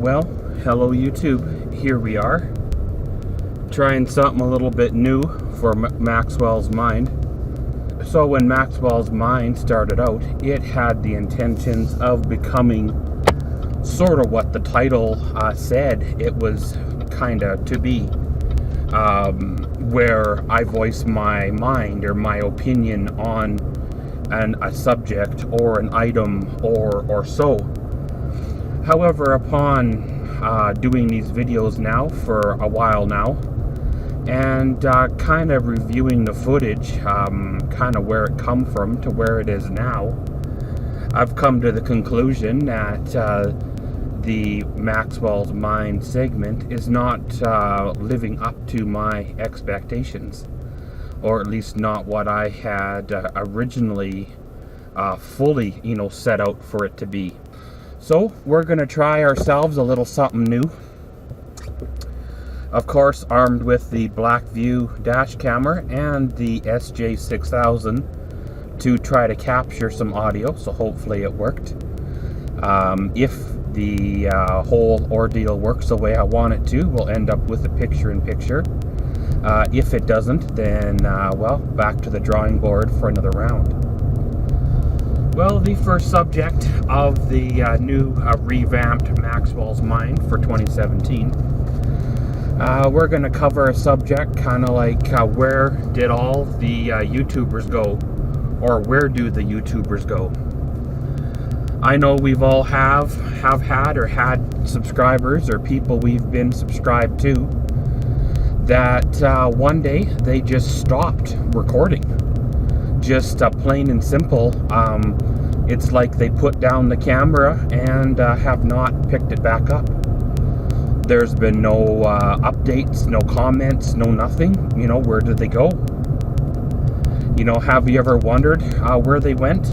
Well, hello YouTube. Here we are, trying something a little bit new for Maxwell's Mind. So when Maxwell's Mind started out, it had the intentions of becoming sort of what the title said it was kind of to be, where I voice my mind or my opinion on a subject or an item or so. However, upon doing these videos now for a while now, and kind of reviewing the footage, kind of where it come from to where it is now, I've come to the conclusion that the Maxwell's Mind segment is not living up to my expectations, or at least not what I had originally fully, set out for it to be. So we're going to try ourselves a little something new. Of course, armed with the Blackview dash camera and the SJ6000 to try to capture some audio, so hopefully it worked. If the whole ordeal works the way I want it to, we'll end up with a picture-in-picture. If it doesn't, then, well, back to the drawing board for another round. Well, the first subject of the new revamped Maxwell's Mind for 2017, we're going to cover a subject kind of like where did all the YouTubers go, or where do the YouTubers go? I know we've all have had or had subscribers or people we've been subscribed to that one day they just stopped recording. Just plain and simple, it's like they put down the camera and have not picked it back up. There's been no updates, no comments, no nothing. Where did they go? Have you ever wondered where they went?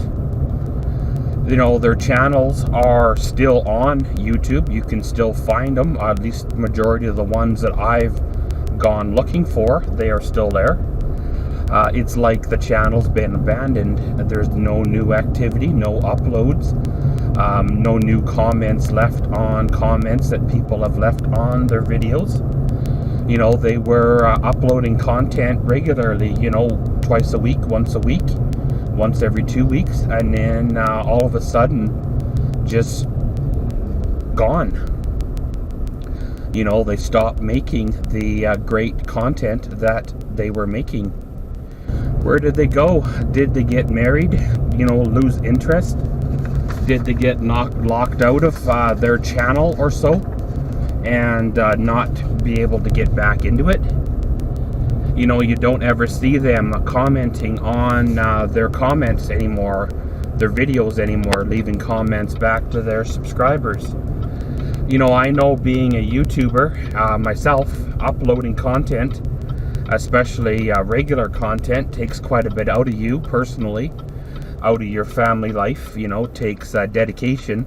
Their channels are still on YouTube. You can still find them, at least the majority of the ones that I've gone looking for, they are still there. It's like the channel's been abandoned. There's no new activity, no uploads, no new comments left on comments that people have left on their videos. They were uploading content regularly, twice a week, once every 2 weeks, and then all of a sudden, just gone. They stopped making the great content that they were making. Where did they go? Did they get married? Lose interest? Did they get locked out of their channel or so, and not be able to get back into it? You don't ever see them commenting on their comments anymore, their videos anymore, leaving comments back to their subscribers. I know, being a YouTuber myself, uploading content, especially regular content, takes quite a bit out of you personally, out of your family life. Takes dedication.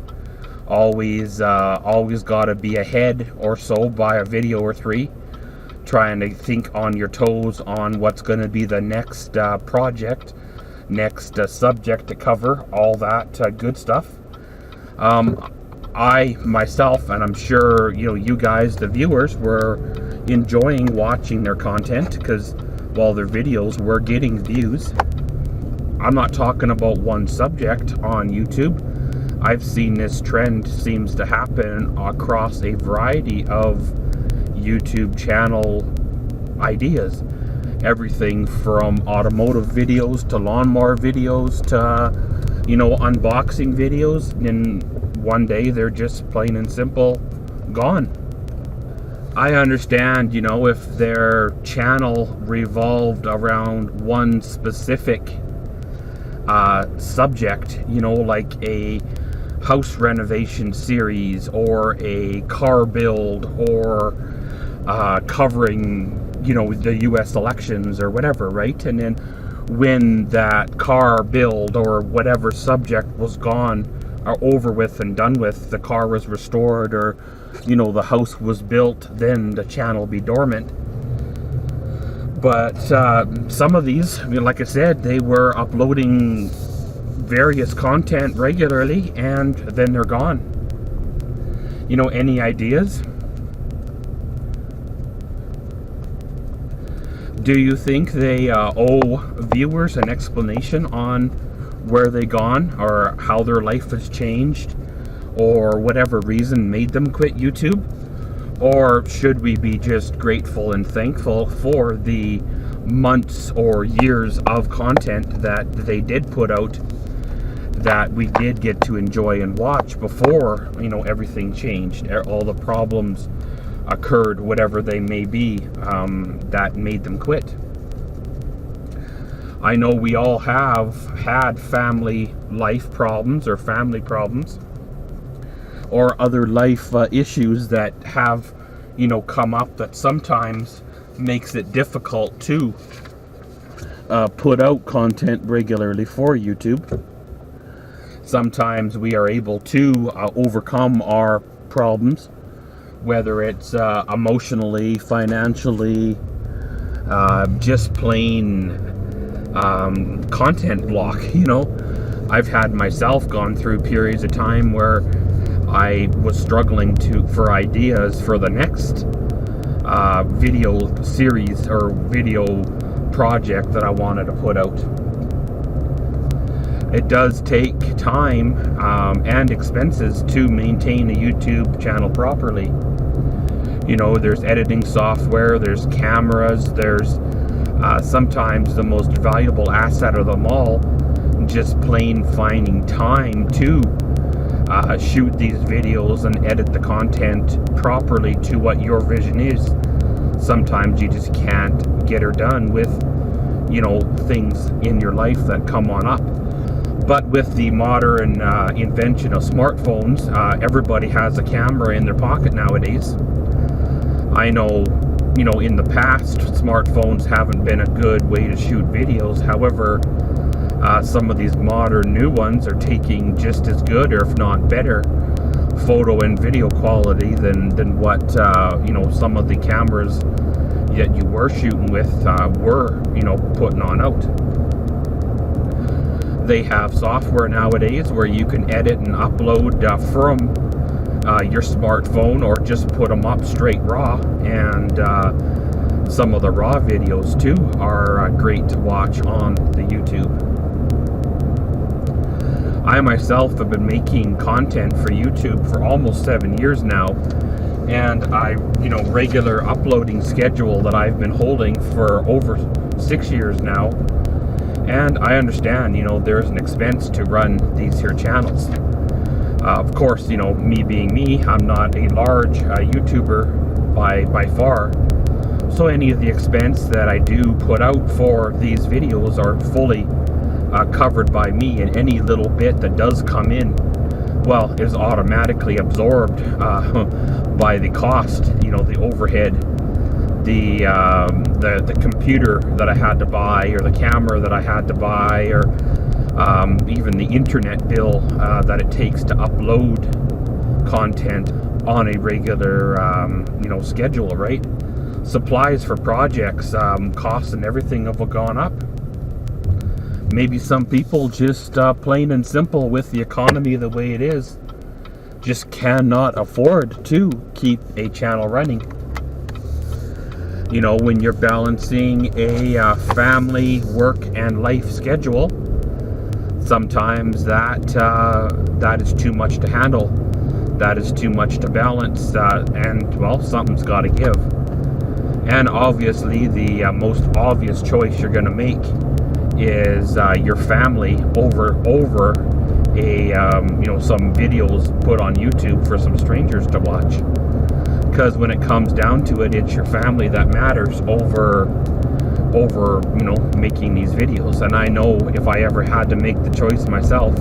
Always got to be ahead or so by a video or three, trying to think on your toes on what's going to be the next project, next subject to cover, all that good stuff. I myself, and I'm sure you guys, the viewers, were enjoying watching their content because, well, their videos were getting views. I'm not talking about one subject on YouTube. I've seen this trend seems to happen across a variety of YouTube channel ideas. Everything from automotive videos to lawnmower videos to, unboxing videos. And one day they're just plain and simple gone. I understand, if their channel revolved around one specific subject, like a house renovation series or a car build or covering, the US elections or whatever, right? And then when that car build or whatever subject was gone or over with and done with, the car was restored or the house was built, then the channel be dormant. But some of these, like I said, they were uploading various content regularly and then they're gone. You know, any ideas? Do you think they owe viewers an explanation on where they gone, or how their life has changed, or whatever reason made them quit YouTube? Or should we be just grateful and thankful for the months or years of content that they did put out, that we did get to enjoy and watch before, you know, everything changed, all the problems occurred, whatever they may be, that made them quit? I know we all have had family life problems, or family problems, or other life issues that have, you know, come up that sometimes makes it difficult to put out content regularly for YouTube. Sometimes we are able to overcome our problems, whether it's emotionally, financially, just plain content block. You know, I've had myself gone through periods of time where I was struggling for ideas for the next video series or video project that I wanted to put out. It does take time and expenses to maintain a YouTube channel properly. You know, there's editing software, there's cameras, there's sometimes the most valuable asset of them all, just plain finding time to shoot these videos and edit the content properly to what your vision is. Sometimes you just can't get her done with, you know, things in your life that come on up. But with the modern invention of smartphones, everybody has a camera in their pocket nowadays. I know, you know, in the past, smartphones haven't been a good way to shoot videos. However, some of these modern new ones are taking just as good, or if not better, photo and video quality than what, you know, some of the cameras that you were shooting with were, you know, putting on out. They have software nowadays where you can edit and upload from your smartphone, or just put them up straight raw. And some of the raw videos too are great to watch on the YouTube. I myself have been making content for YouTube for almost 7 years now, and you know, regular uploading schedule that I've been holding for over 6 years now. And I understand, you know, there's an expense to run these here channels. Of course, you know, me being me, I'm not a large YouTuber by far. So any of the expense that I do put out for these videos are fully covered by me, and any little bit that does come in, well, is automatically absorbed by the cost, you know, the overhead, the computer that I had to buy, or the camera that I had to buy, or even the internet bill that it takes to upload content on a regular, you know, schedule, right? Supplies for projects, costs and everything have gone up. Maybe some people just plain and simple, with the economy the way it is, just cannot afford to keep a channel running. You know, when you're balancing a family, work, and life schedule, sometimes that is too much to handle. That is too much to balance, and well, something's got to give. And obviously, the most obvious choice you're going to make is your family over a you know, some videos put on YouTube for some strangers to watch. Because when it comes down to it, it's your family that matters over you know, making these videos. And I know if I ever had to make the choice myself,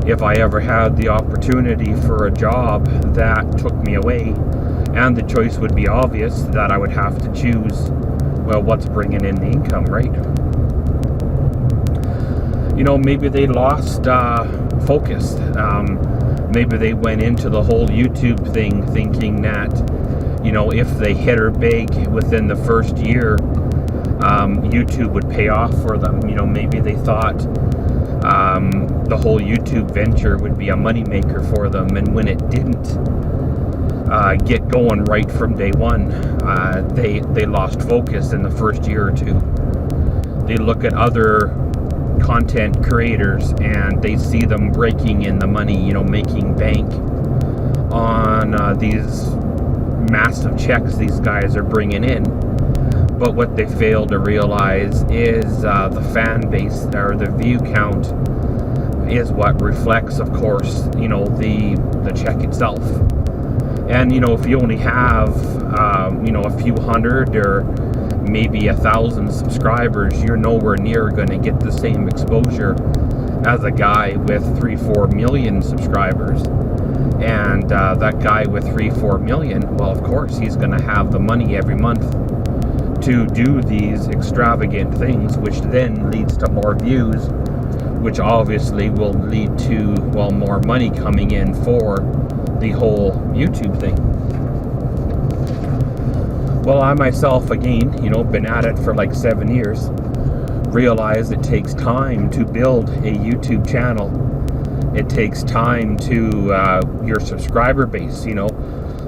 if I ever had the opportunity for a job that took me away, and the choice would be obvious, that I would have to choose, well, what's bringing in the income, right? You know, maybe they lost focus. Maybe they went into the whole YouTube thing thinking that, you know, if they hit her big within the first year, YouTube would pay off for them. You know, maybe they thought the whole YouTube venture would be a moneymaker for them. And when it didn't get going right from day one, they lost focus in the first year or two. They look at other content creators and they see them raking in the money, you know, making bank on these massive checks these guys are bringing in. But what they fail to realize is the fan base, or the view count, is what reflects, of course, you know, the check itself. And, you know, if you only have, you know, a few hundred or maybe 1,000 subscribers, you're nowhere near going to get the same exposure as a guy with 3-4 million subscribers. And that guy with 3-4 million, well, of course, he's going to have the money every month to do these extravagant things, which then leads to more views, which obviously will lead to, well, more money coming in for the whole YouTube thing. Well, I myself, again, you know, been at it for like 7 years, realize it takes time to build a YouTube channel. It takes time to your subscriber base. You know,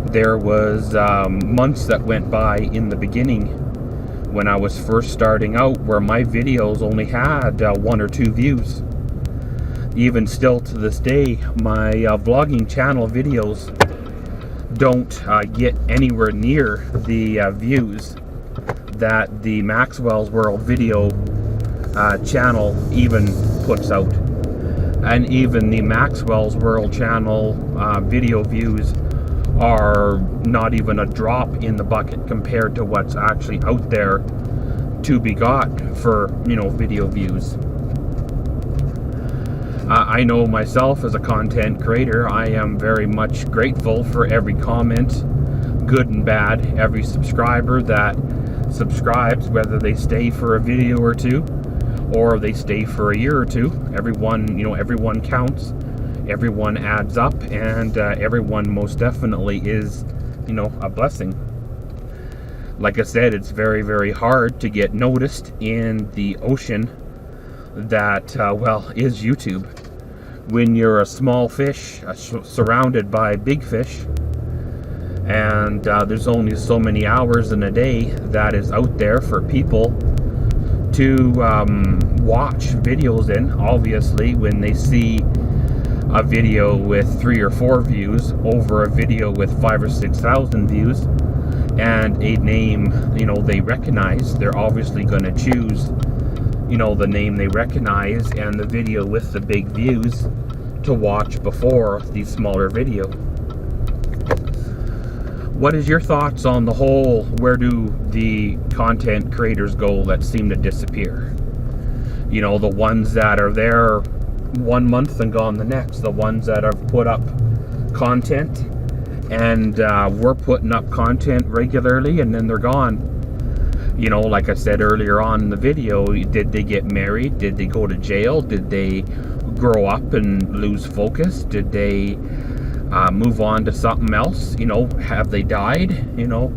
there was months that went by in the beginning when I was first starting out where my videos only had 1 or 2 views. Even still to this day, my vlogging channel videos don't get anywhere near the views that the Maxwell's World video channel even puts out. And even the Maxwell's World channel video views are not even a drop in the bucket compared to what's actually out there to be got for, you know, video views. I know myself as a content creator, I am very much grateful for every comment, good and bad, every subscriber that subscribes, whether they stay for a video or two or they stay for a year or two. Everyone, you know, everyone counts, everyone adds up, and everyone most definitely is, you know, a blessing. Like I said, it's very, very hard to get noticed in the ocean that, well, is YouTube. When you're a small fish surrounded by big fish, and there's only so many hours in a day that is out there for people to watch videos in. Obviously, when they see a video with 3 or 4 views over a video with 5 or 6,000 views and a name, you know, they recognize, they're obviously going to choose, you know, the name they recognize and the video with the big views to watch before the smaller video. What is your thoughts on the whole, where do the content creators go that seem to disappear? You know, the ones that are there 1 month and gone the next, the ones that have put up content and we're putting up content regularly and then they're gone. You know, like I said earlier on in the video, did they get married? Did they go to jail? Did they grow up and lose focus? Did they move on to something else? You know, have they died? You know,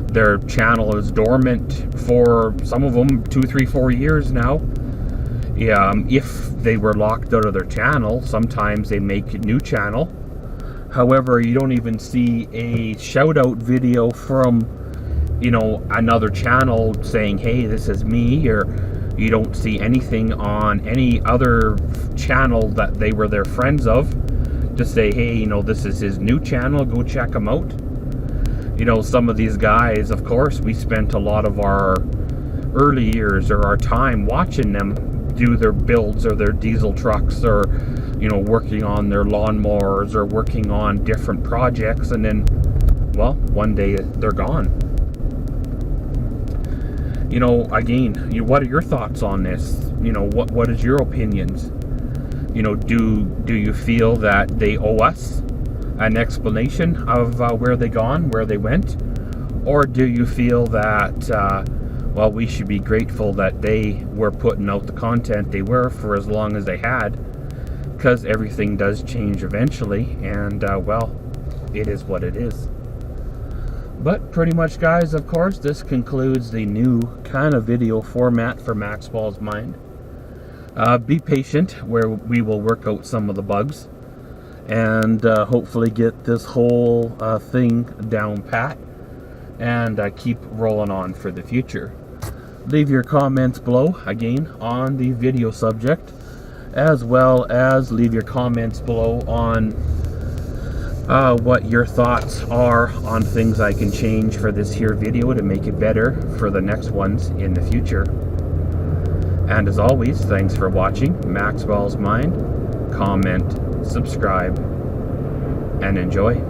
their channel is dormant for some of them 2, 3, 4 years now. If they were locked out of their channel, sometimes they make a new channel. However, you don't even see a shout out video from, you know, another channel saying, hey, this is me, or you don't see anything on any other channel that they were their friends of to say, hey, you know, this is his new channel, go check him out. You know, some of these guys, of course, we spent a lot of our early years or our time watching them do their builds or their diesel trucks, or, you know, working on their lawnmowers or working on different projects, and then, well, one day they're gone. You know, again, what are your thoughts on this? You know, what is your opinions? You know, do you feel that they owe us an explanation of where they gone, where they went? Or do you feel that, well, we should be grateful that they were putting out the content they were for as long as they had, because everything does change eventually, and, well, it is what it is. But pretty much, guys, of course, this concludes the new kind of video format for Maxwell's Mind. Be patient, where we will work out some of the bugs and hopefully get this whole thing down pat and keep rolling on for the future. Leave your comments below, again, on the video subject, as well as leave your comments below on what your thoughts are on things I can change for this here video to make it better for the next ones in the future. And as always, thanks for watching Maxwell's Mind. Comment, subscribe, and enjoy.